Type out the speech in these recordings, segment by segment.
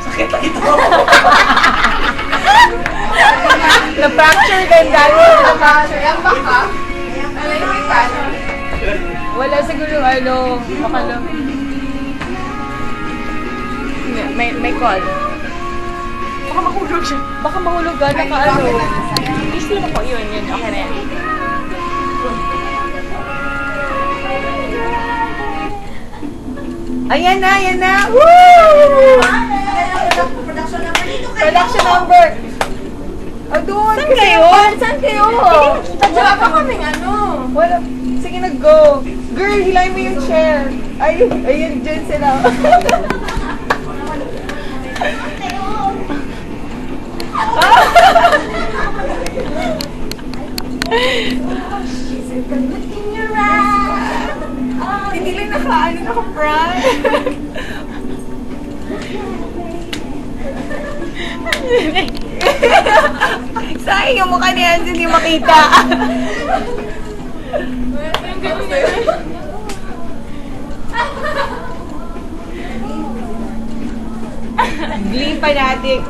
Sakit lang ito. Na-fracture ka dahil. Na-fracture. Yan ba ka? Ano yung may paano? Wala siguro baka lang. May call. Baka mahulog siya. Baka mahulog ka, Please lang po, yun. Okay na yan. Ayan na! Woo! Production number! Doon! Saan kayo? Wala pa kaming ano. Wala. Sige, nag-go. Girl, hilay mo yung chair. Ayun, dyan sila. Hindi lang naka-prank. Sayang yung mukha niya, hindi makita. Glee fanatic.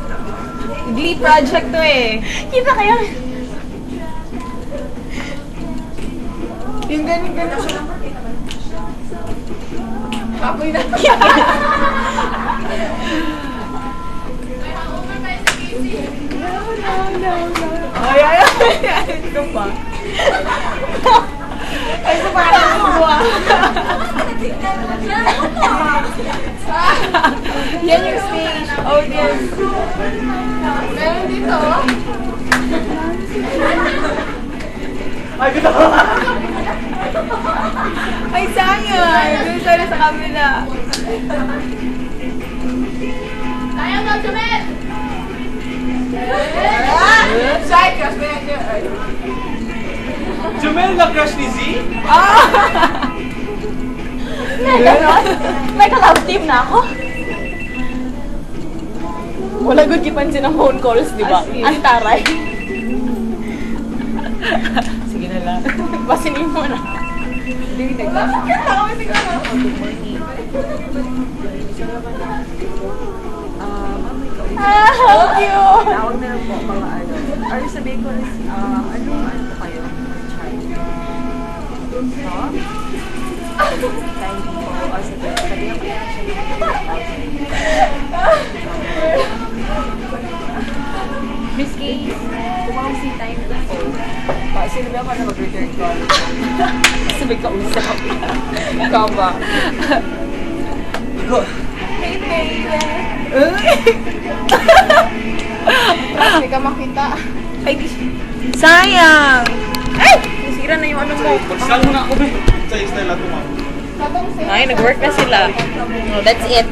Glee project to eh. Kita kayo? Yung ganun. Kapoy na. Ay. Ito pa. Ay, ito pa na buwa. Yan yung stage. Audience. Meron dito. Ay, ganda. Ay, sayang. Doon tayo sa kabila. Ayaw na, Jumel! Shy crush mo yan, Jumel. Jumel na crush ni Z? May ka-love team na ako. Wala good kipansin ng phone calls, di ba? Antaray. Sige na lang. Basinin mo na. Hindi, nagkakatawa siguro. Good morning. How cute! Tawag na lang po mga or sabihin ko, ano po kayo? Time po, o sige, sabihin ko lang Miss Kay, tumawag si time po. Sino ba ako na mag-return call? Sabi ka usap. Ikaw ba? Hey, baby! Hindi ka makita. Ay, sayang! Ay! Nasira na yung ano mo. Magsal mo na ako, be. Sa style ato, ma'am. Katong Ay, nag-work na sila. That's it.